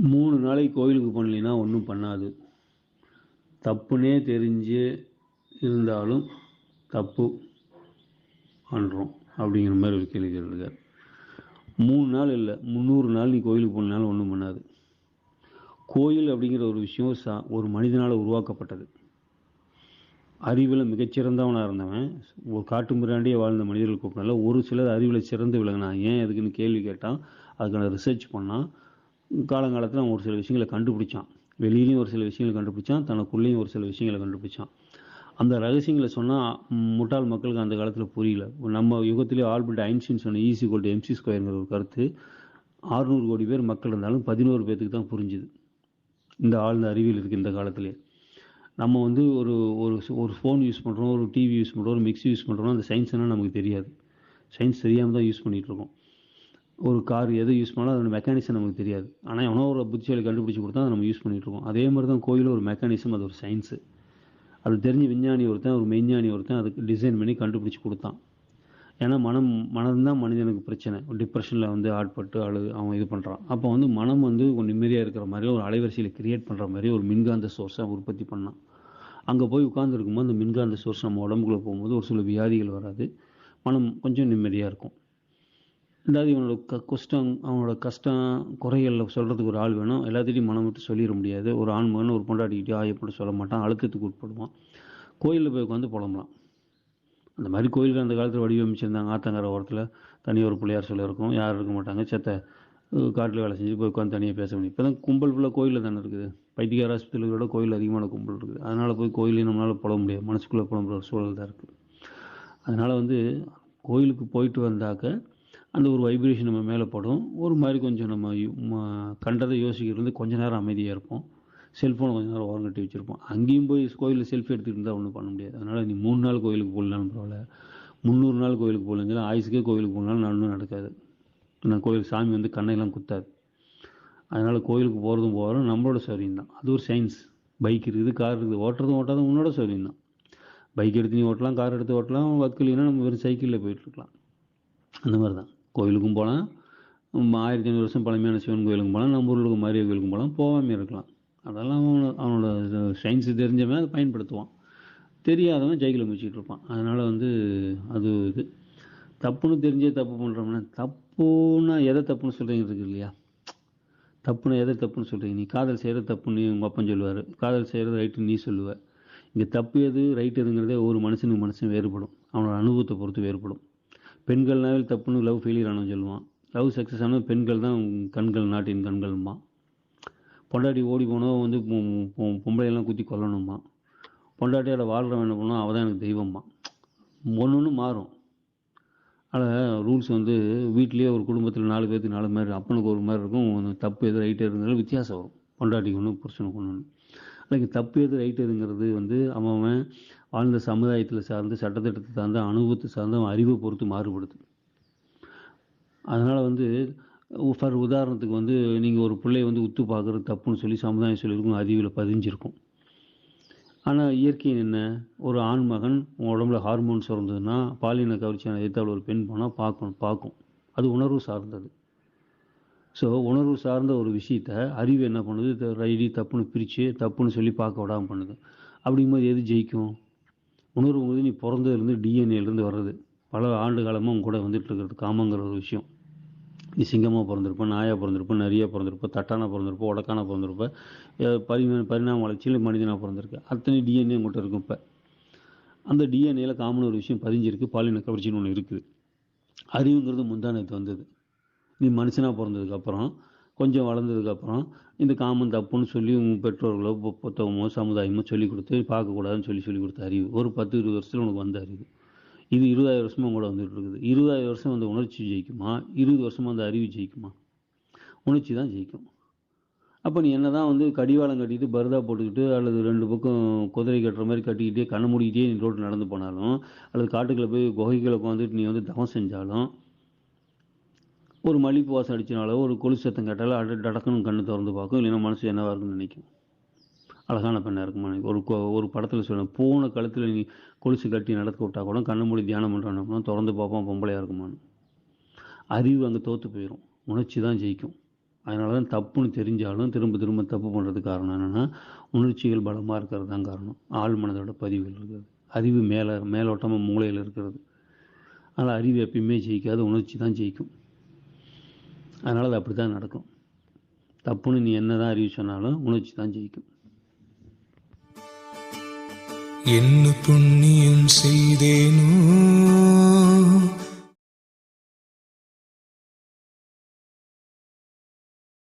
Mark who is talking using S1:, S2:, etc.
S1: 3 நாளைக்கு கோயிலுக்கு பண்ணலைன்னா ஒன்றும் பண்ணாது. தப்புன்னே தெரிஞ்சு இருந்தாலும் தப்பு பண்ணுறோம் அப்படிங்கிற மாதிரி ஒரு கேள்வி கேட்டிருக்கார். 3 நாள் இல்லை, 300 நாள் நீ கோயிலுக்கு போனாலும் ஒன்றும் பண்ணாது. கோயில் அப்படிங்கிற ஒரு விஷயம் ஒரு மனிதனால் உருவாக்கப்பட்டது. அறிவில் மிகச்சிறந்தவனாக இருந்தவன், ஒரு காட்டு மிராண்டியே வாழ்ந்த மனிதர்கள் கூப்பிட்டால ஒரு சிலர் அறிவில் சிறந்து விளங்கினான். ஏன் எதுக்குன்னு கேள்வி கேட்டான், அதுக்கான ரிசர்ச் பண்ணான். காலங்காலத்தில் அவன் ஒரு சில விஷயங்களை கண்டுபிடிச்சான். வெளியிலையும் ஒரு சில விஷயங்களை கண்டுபிடிச்சான், தனக்குள்ளேயும் ஒரு சில விஷயங்களை கண்டுபிடிச்சான். அந்த ரகசியங்களை சொன்னால் முட்டாள் மக்களுக்கு அந்த காலத்தில் புரியல. நம்ம யுகத்திலே ஆல்பர்ட் ஐன்ஸ்டீன் சொன்ன E=mc² ஒரு கருத்து 600 கோடி பேர் மக்கள் இருந்தாலும் 11 பேருக்கு தான் புரிஞ்சுது. இந்த ஆழ்ந்த அறிவியல் இருக்குது இந்த காலத்திலே. நம்ம வந்து ஒரு ஒரு ஃபோன் யூஸ் பண்ணுறோம், ஒரு டிவி யூஸ் பண்ணுறோம், ஒரு மிக்ஸி யூஸ் பண்ணுறோம், அந்த சயின்ஸ்னால் நமக்கு தெரியாது. சயின்ஸ் தெரியாமல் தான் யூஸ் பண்ணிகிட்ருக்கோம். ஒரு கார் எதை யூஸ் பண்ணாலும் அதோட மெக்கானிசம் நமக்கு தெரியாது. ஆனால் எவனோ ஒரு புத்திசாலி கண்டுபிடிச்சி கொடுத்தா அதை நம்ம யூஸ் பண்ணிகிட்ருக்கோம். அதே மாதிரி தான் கோயிலில் ஒரு மெக்கானிசம், அது ஒரு சயின்ஸு. அது தெரிஞ்ச விஞ்ஞானி ஒருத்தன், ஒரு மெய்ஞானி ஒருத்தன் அதுக்கு டிசைன் பண்ணி கண்டுபிடிச்சி கொடுத்தான். ஏன்னா மனம்தான் மனிதனுக்கு பிரச்சனை. டிப்ரெஷனில் வந்து ஆட்பட்டு அவன் இது பண்ணுறான். அப்போ வந்து மனம் வந்து கொஞ்சம் நிம்மதியாக இருக்கிற மாதிரி ஒரு அலைவரிசையில் கிரியேட் பண்ணுற மாதிரி ஒரு மின்காந்த சோர்ஸை உற்பத்தி பண்ணான். அங்கே போய் உட்கார்ந்துருக்கும்போது அந்த மின்காந்த சோர்ஸ் நம்ம உடம்புக்குள்ளே போகும்போது ஒரு சில வியாதிகள் வராது, மனம் கொஞ்சம் நிம்மதியாக இருக்கும். ரெண்டாவது இவனோட அவனோட கஷ்டம் குறைகளில் சொல்கிறதுக்கு ஒரு ஆள் வேணும். எல்லாத்திட்டையும் மனம் விட்டு சொல்லிட முடியாது. ஒரு ஆண் மகன் ஒரு பொண்டாட்டிக்கிட்டே ஆயப்பட்டு சொல்ல மாட்டான், அழுத்தத்துக்கு உட்படுவான். கோயிலில் போய் உட்காந்து புலம்பலாம். அந்த மாதிரி கோயிலுக்கு அந்த காலத்தில் வடிவமைச்சிருந்தாங்க. ஆத்தங்கரை ஓரத்தில் தனியாக ஒரு பிள்ளையார் சொல்ல இருக்கும், யாரும் இருக்க மாட்டாங்க. காட்டில் வேலை செஞ்சு போய் உட்காந்து தனியாக பேச முடியும். இப்போ தான் கும்பல் ஃபுல்லாக கோயிலில் தானே இருக்குது. பைத்தியக்கார ஆஸ்பத்திரிகளோட கோயில் அதிகமான கும்பல் இருக்குது. அதனால் போய் கோயிலையும் நம்மளால் புல முடியாது, மனசுக்குள்ளே புலம்புற ஒரு சூழல் தான் இருக்குது. அதனால் வந்து கோயிலுக்கு போயிட்டு வந்தாக்க அந்த ஒரு வைப்ரேஷன் நம்ம மேலே படும். ஒரு மாதிரி கொஞ்சம் நம்ம கண்டதை யோசிக்கிறது கொஞ்ச நேரம் அமைதியாக இருப்போம். செல்ஃபோனை கொஞ்சம் நேரம் ஓரம் கட்டி வச்சுருப்போம். அங்கேயும் போய் கோயிலில் செல்ஃபி எடுத்துகிட்டு இருந்தால் ஒன்றும் பண்ண முடியாது. அதனால் நீ 3 நாள் கோயிலுக்கு போகலனாலும் பரவாயில்ல, 300 நாள் கோயிலுக்கு போகலன்னு ஆயுசுக்கே கோயிலுக்கு போகலனாலும் ஒன்றும் நடக்காது. நான் கோயில் சாமி வந்து கண்ணையெல்லாம் குத்தாது. அதனால் கோயிலுக்கு போகிறதும் நம்மளோட சௌரியம் தான். அது ஒரு சயின்ஸ். பைக் இருக்குது, கார் இருக்குது, ஓட்டுறதும் ஓட்டாதும் உன்னோட சௌரியம் தான். பைக் எடுத்து நீ ஓட்டலாம், கார் எடுத்து ஓட்டலாம், வக்கலைன்னா நம்ம வெறும் சைக்கிளில் போயிட்டுருக்கலாம். அந்த மாதிரி தான் கோயிலுக்கும் போகலாம். 1500 வருஷம் பழமையான சிவன் கோயிலுக்கும் போகலாம், நம்ம ஊருக்கு மாரிய கோயிலுக்கும் போகலாம், போகாமல் இருக்கலாம். அதெல்லாம் அவனோட சயின்ஸு தெரிஞ்சவன் அதை பயன்படுத்துவான். தெரியாதவன் சைக்கிளை முடிச்சுட்டு இருப்பான். அதனால் வந்து அது இது தப்புன்னு தெரிஞ்சே தப்பு பண்ணுறோம்னா, தப்புன்னா எதை தப்புன்னு சொல்கிறீங்க இருக்கு இல்லையா? தப்புன்னு எதை தப்புன்னு சொல்கிறீங்க? நீ காதல் செய்கிறது தப்புன்னு உங்கள் அப்பன் சொல்லுவார், காதல் செய்கிறது ரைட்டுன்னு நீ சொல்லுவ. இங்கே தப்பு எது ரைட் எதுங்கிறதே ஒரு மனுஷனுக்கு மனுஷன் வேறுபடும், அவனோட அனுபவத்தை பொறுத்து வேறுபடும். பெண்கள்னாவே தப்புன்னு லவ் ஃபெயிலியர் ஆனவன் சொல்லுவான், லவ் சக்ஸஸ் ஆனால் பெண்கள் தான் கண்கள் நாட்டின் கண்கள்மா. பொண்டாட்டி ஓடி போனோம் வந்து பொம்பளையெல்லாம் குத்தி கொல்லணுமா. பொண்டாட்டியோட வாழ்கிறவன் என்ன பண்ணுவோம், அவள் தான் எனக்கு தெய்வம்மா. ஒன்று மாறும். அதில் ரூல்ஸ் வந்து வீட்லேயே ஒரு குடும்பத்தில் 4 பேருக்கு 4 மாதிரி, அப்பனுக்கு ஒரு மாதிரி இருக்கும். தப்பு எது ரைட்டு இருந்தாலும் வித்தியாசம் வரும். பொண்டாட்டிக்கு ஒன்று, புருஷனுக்கு ஒன்று. அதுக்கு தப்பு எது ரைட்டு எதுங்கிறது வந்து அவன் வாழ்ந்த சமுதாயத்தில் சார்ந்து, சட்டத்திட்டத்தை சார்ந்த, அனுபவத்தை சார்ந்து, அவன் அறிவை பொறுத்து மாறுபடுது. அதனால் வந்து உதாரணத்துக்கு வந்து நீங்கள் ஒரு பிள்ளையை வந்து உத்து பார்க்குறது தப்புன்னு சொல்லி சமுதாயம் சொல்லியிருக்கும், அறிவில் பதிஞ்சிருக்கும். ஆனால் இயற்கையின் என்ன, ஒரு ஆண் மகன் உடம்புல ஹார்மோன்ஸ் இருந்ததுன்னா பாலின கவர்ச்சியான எதிர்த்தால் ஒரு பெண் போனால் பார்க்கும். அது உணர்வு சார்ந்தது. ஸோ உணர்வு சார்ந்த ஒரு விஷயத்த அறிவு என்ன பண்ணுது, ரைடி தப்புன்னு பிரித்து தப்புன்னு சொல்லி பார்க்க விடாமல் பண்ணுது. அப்படிங்கும்போது எது ஜெயிக்கும்? உணர்வு போது நீ பிறந்ததுலேருந்து டிஎன்ஏலேருந்து வர்றது, பல ஆண்டு காலமாக உங்க கூட வந்துட்டு இருக்கிறது காமங்கிற ஒரு விஷயம். நீ சிங்கமாக பிறந்திருப்ப, நாயாக பிறந்திருப்ப, நரியாக பிறந்திருப்ப, தட்டானா பிறந்திருப்ப, உடக்கான பிறந்திருப்ப, பரிணாம வளர்ச்சியில் மனிதனாக பிறந்திருக்கு. அத்தனை டிஎன்ஏ உங்கள்கிட்ட இருக்கும். இப்போ அந்த டிஎன்ஏல காமன் ஒரு விஷயம் பதிஞ்சிருக்கு, பாலின கவர்ச்சின்னு ஒன்று இருக்குது. அறிவுங்கிறது முந்தானத்து வந்தது. நீ மனுஷனாக பிறந்ததுக்கப்புறம் கொஞ்சம் வளர்ந்ததுக்கப்புறம் இந்த காமன் தப்புன்னு சொல்லி உங்கள் பெற்றோர்களோ புத்தகமோ சமுதாயமோ சொல்லிக் கொடுத்து பார்க்கக்கூடாதுன்னு சொல்லி கொடுத்த அறிவு ஒரு 10-20 வருஷத்தில் உனக்கு வந்த அறிவு. இது 20,000 வருஷமாக கூட வந்துட்டு இருக்குது. 20,000 வருஷம் அந்த உணர்ச்சி ஜெயிக்குமா, 20 வருஷமாக அந்த அறிவு ஜெயிக்குமா? உணர்ச்சி தான் ஜெயிக்கும். அப்போ நீ என்ன தான் வந்து கடிவாளம் கட்டிட்டு பர்தா போட்டுக்கிட்டு அல்லது 2 பக்கம் குதிரை கட்டுற மாதிரி கட்டிக்கிட்டே கண்ணை மூடிக்கிட்டே நீ ரோட்டில் நடந்து போனாலும் அல்லது காட்டுக்குள்ளே போய் குகைகளை உட்காந்துட்டு நீ வந்து தவம் செஞ்சாலும், ஒரு மல்லிப்பூ வாசம் அடிச்சினாலோ ஒரு கொலுசு சத்தம் கேட்டாலும் டடக்குன்னு கண்ணு திறந்து பார்க்கும், இல்லைன்னா மனசு என்னவாக இருக்குன்னு நினைக்கும். அழகான பெண்ணாக இருக்குமா? ஒரு படத்தில் சொல்லுவேன், பூனை கழுத்தில் நீ கொலுசு கட்டி நடக்க விட்டா கூட கண்ணு மூடி தியானம் பண்ணுறான்னா திறந்து பார்ப்போம் பொம்பளையாக இருக்குமான்னு. அறிவு அங்கே தோற்று போயிடும், உணர்ச்சி தான் ஜெயிக்கும். அதனால தான் தப்புன்னு தெரிஞ்சாலும் திரும்ப திரும்ப தப்பு பண்ணுறதுக்கு காரணம் என்னென்னா உணர்ச்சிகள் பலமாக இருக்கிறது தான் காரணம். ஆழ் மனதோட பதிவுகள் இருக்கிறது, அறிவு மேலோட்டமாக மூளையில் இருக்கிறது. அதனால் அறிவு எப்பயுமே ஜெயிக்காது, உணர்ச்சி தான் ஜெயிக்கும். அதனால் அது அப்படி தான் நடக்கும். தப்புன்னு நீ என்ன தான் அறிவு சொன்னாலும் உணர்ச்சி தான் ஜெயிக்கும்.
S2: என்ன புண்ணியம் செய்தேனோ